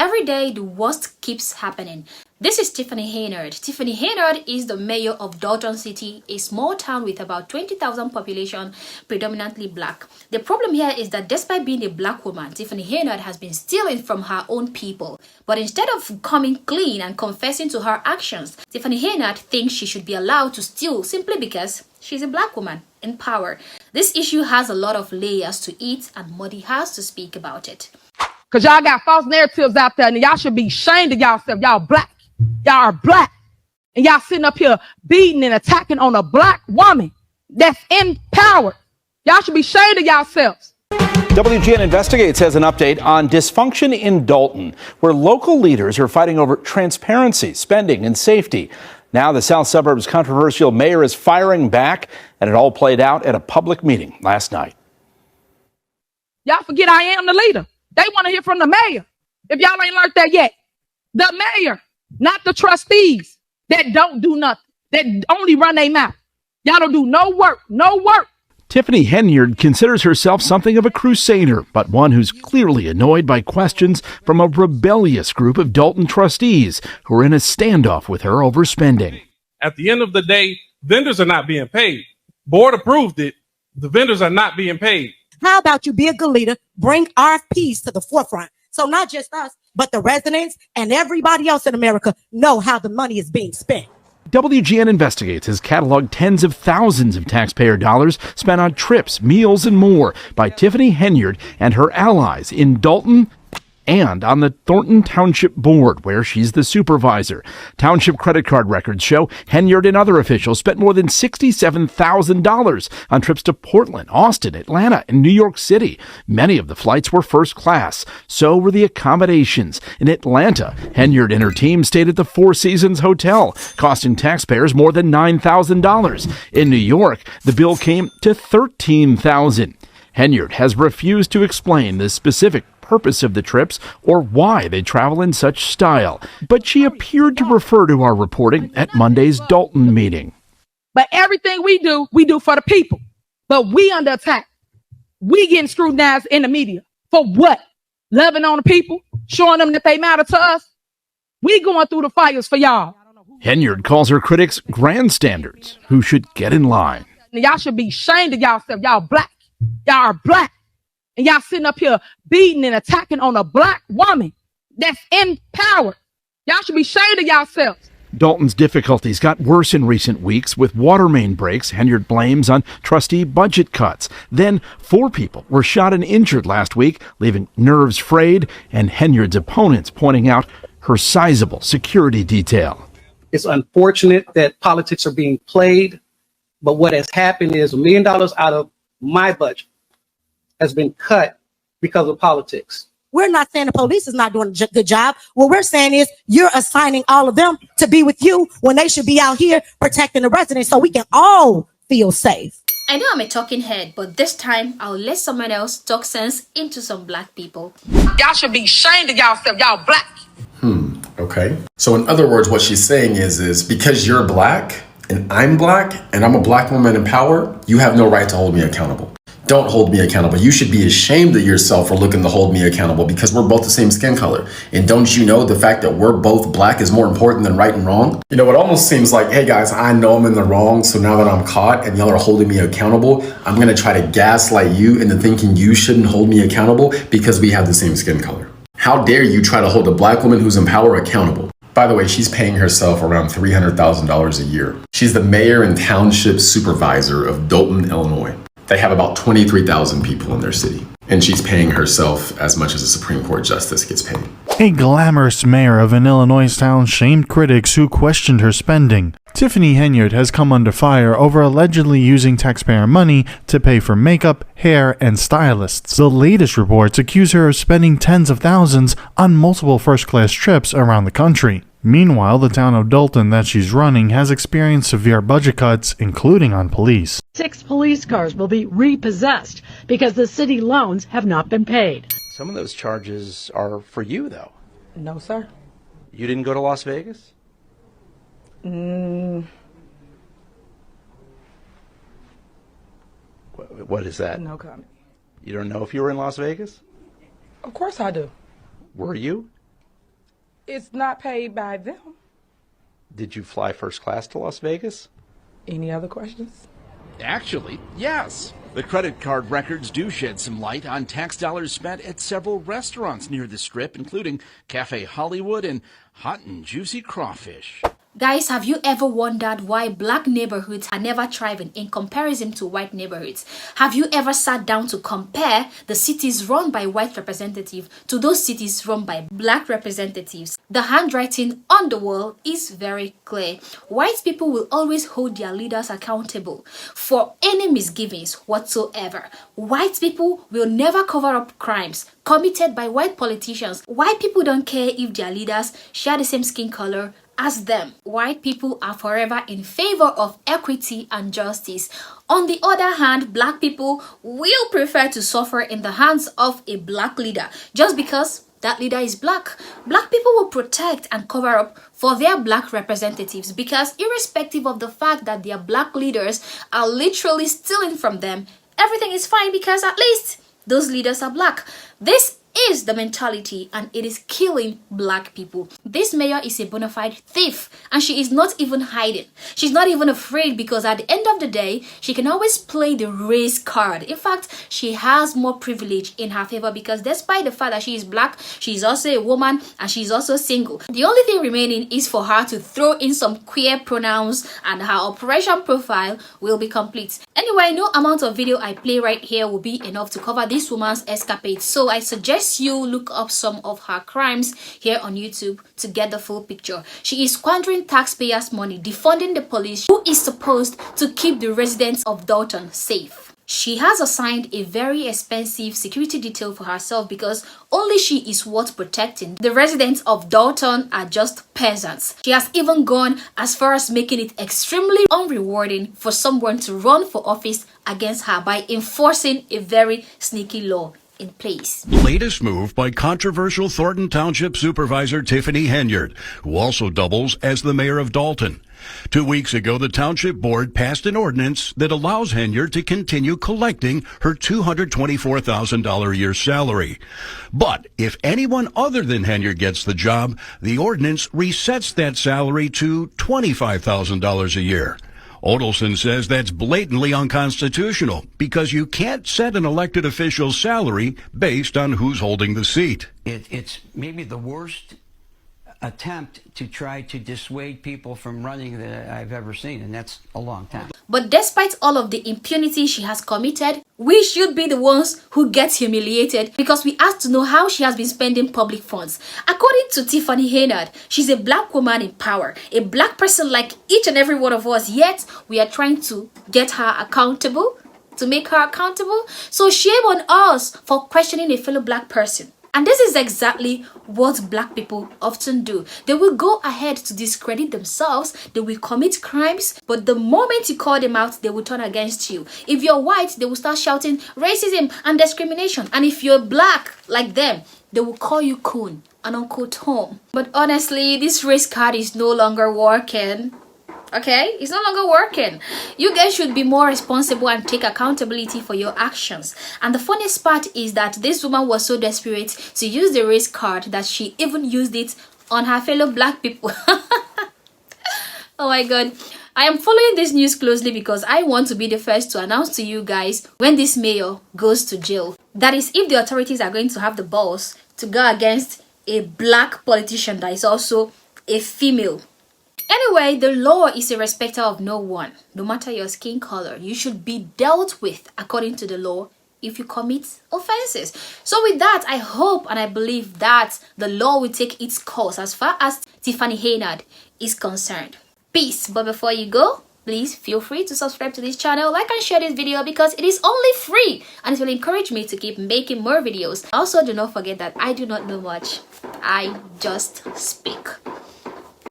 Every day, the worst keeps happening. This is Tiffany Haynard. Tiffany Haynard is the mayor of Dolton City, a small town with about 20,000 population, predominantly black. The problem here is that despite being a black woman, Tiffany Haynard has been stealing from her own people. But instead of coming clean and confessing to her actions, Tiffany Haynard thinks she should be allowed to steal simply because she's a black woman in power. This issue has a lot of layers to it, and Modi has to speak about it. Because y'all got false narratives out there, and y'all should be ashamed of yourself. Y'all black. Y'all are black. And y'all sitting up here beating and attacking on a black woman that's in power. Y'all should be ashamed of yourselves. WGN Investigates has an update on dysfunction in Dolton, where local leaders are fighting over transparency, spending, and safety. Now the South Suburbs' controversial mayor is firing back, and it all played out at a public meeting last night. Y'all forget I am the leader. They want to hear from the mayor. If y'all ain't learned that yet, the mayor, not the trustees that don't do nothing, that only run their mouth. Y'all don't do no work. Tiffany Haynard considers herself something of a crusader, but one who's clearly annoyed by questions from a rebellious group of Dolton trustees who are in a standoff with her over spending. At the end of the day, vendors are not being paid. Board approved it. The vendors are not being paid. How about you be a good leader, bring RFPs to the forefront, so not just us, but the residents and everybody else in America know how the money is being spent. WGN Investigates has cataloged tens of thousands of taxpayer dollars spent on trips, meals, and more by Tiffany Haynard and her allies in Dolton and on the Thornton Township Board, where she's the supervisor. Township credit card records show Haynard and other officials spent more than $67,000 on trips to Portland, Austin, Atlanta, and New York City. Many of the flights were first class. So were the accommodations. In Atlanta, Haynard and her team stayed at the Four Seasons Hotel, costing taxpayers more than $9,000. In New York, the bill came to $13,000. Haynard has refused to explain the specific purpose of the trips or why they travel in such style, but she appeared to refer to our reporting at Monday's Dolton meeting. But everything we do for the people. But we under attack. We getting scrutinized in the media. For what? Loving on the people? Showing them that they matter to us? We going through the fires for y'all. Haynard calls her critics grandstanders who should get in line. Y'all should be ashamed of yourself. Y'all black. Y'all are black. And y'all sitting up here beating and attacking on a black woman that's in power. Y'all should be ashamed of yourselves. Dolton's difficulties got worse in recent weeks with water main breaks. Haynard blames on trustee budget cuts. Then 4 people were shot and injured last week, leaving nerves frayed, and Haynard's opponents pointing out her sizable security detail. It's unfortunate that politics are being played, but what has happened is $1 million out of my budget has been cut because of politics. We're not saying the police is not doing a good job. What we're saying is you're assigning all of them to be with you when they should be out here protecting the residents so we can all feel safe. I know I'm a talking head, but this time I'll let someone else talk sense into some black people. Y'all should be ashamed of yourself. Y'all black. Okay. So in other words, what she's saying is because you're black and I'm a black woman in power, you have no right to hold me accountable. Don't hold me accountable. You should be ashamed of yourself for looking to hold me accountable because we're both the same skin color. And don't you know the fact that we're both black is more important than right and wrong? You know, it almost seems like, hey guys, I know I'm in the wrong. So now that I'm caught and y'all are holding me accountable, I'm going to try to gaslight you into thinking you shouldn't hold me accountable because we have the same skin color. How dare you try to hold a black woman who's in power accountable? By the way, she's paying herself around $300,000 a year. She's the mayor and township supervisor of Dolton, Illinois. They have about 23,000 people in their city, and she's paying herself as much as a Supreme Court justice gets paid. A glamorous mayor of an Illinois town shamed critics who questioned her spending. Tiffany Haynard has come under fire over allegedly using taxpayer money to pay for makeup, hair, and stylists. The latest reports accuse her of spending tens of thousands on multiple first-class trips around the country. Meanwhile, the town of Dolton that she's running has experienced severe budget cuts, including on police. 6 police cars will be repossessed because the city loans have not been paid. Some of those charges are for you, though. No, sir. You didn't go to Las Vegas? What is that? No comment. You don't know if you were in Las Vegas? Of course I do. Were you? It's not paid by them. Did you fly first class to Las Vegas? Any other questions? Actually, yes. The credit card records do shed some light on tax dollars spent at several restaurants near the Strip, including Cafe Hollywood and Hot and Juicy Crawfish. Guys, have you ever wondered why black neighborhoods are never thriving in comparison to white neighborhoods? Have you ever sat down to compare the cities run by white representatives to those cities run by black representatives? The handwriting on the wall is very clear. White people will always hold their leaders accountable for any misgivings whatsoever. White people will never cover up crimes committed by white politicians. White people don't care if their leaders share the same skin color as them. White people are forever in favor of equity and justice. On the other hand, black people will prefer to suffer in the hands of a black leader just because that leader is black. Black people will protect and cover up for their black representatives because irrespective of the fact that their black leaders are literally stealing from them, everything is fine because at least those leaders are black. This is the mentality and it is killing black people. This mayor is a bona fide thief and she is not even hiding. She's not even afraid because at the end of the day, she can always play the race card. In fact, she has more privilege in her favor because despite the fact that she is black, she's also a woman and she's also single. The only thing remaining is for her to throw in some queer pronouns and her operation profile will be complete. Anyway, no amount of video I play right here will be enough to cover this woman's escapade. So I suggest you look up some of her crimes here on YouTube to get the full picture. She is squandering taxpayers' money, defunding the police who is supposed to keep the residents of Dolton safe. She has assigned a very expensive security detail for herself because only she is worth protecting. The residents of Dolton are just peasants. She has even gone as far as making it extremely unrewarding for someone to run for office against her by enforcing a very sneaky law in place. Latest move by controversial Thornton Township Supervisor Tiffany Henyard, who also doubles as the mayor of Dolton. 2 weeks ago, the township board passed an ordinance that allows Henyard to continue collecting her $224,000 a year salary. But if anyone other than Henyard gets the job, the ordinance resets that salary to $25,000 a year. Odelson says that's blatantly unconstitutional because you can't set an elected official's salary based on who's holding the seat. It's maybe the worst attempt to try to dissuade people from running that I've ever seen, and that's a long time. But despite all of the impunity she has committed, we should be the ones who get humiliated because we asked to know how she has been spending public funds. According to Tiffany Henyard, she's a black woman in power, a black person like each and every one of us, yet we are trying to get her accountable, to make her accountable. So shame on us for questioning a fellow black person. And this is exactly what black people often do. They will go ahead to discredit themselves, they will commit crimes, but the moment you call them out, they will turn against you. If you're white, they will start shouting racism and discrimination. And if you're black like them, they will call you coon and Uncle Tom. But honestly, this race card is no longer working. Okay, it's no longer working. You guys should be more responsible and take accountability for your actions. And the funniest part is that this woman was so desperate to use the race card that she even used it on her fellow black people. Oh my god. I am following this news closely because I want to be the first to announce to you guys when this mayor goes to jail. That is, if the authorities are going to have the balls to go against a black politician that is also a female. Anyway, the law is a respecter of no one. No matter your skin color, you should be dealt with according to the law if you commit offenses. So with that, I hope and I believe that the law will take its course as far as Tiffany Henyard is concerned. Peace. But before you go, please feel free to subscribe to this channel, like and share this video because it is only free and it will encourage me to keep making more videos. Also, do not forget that I do not know much. I just speak.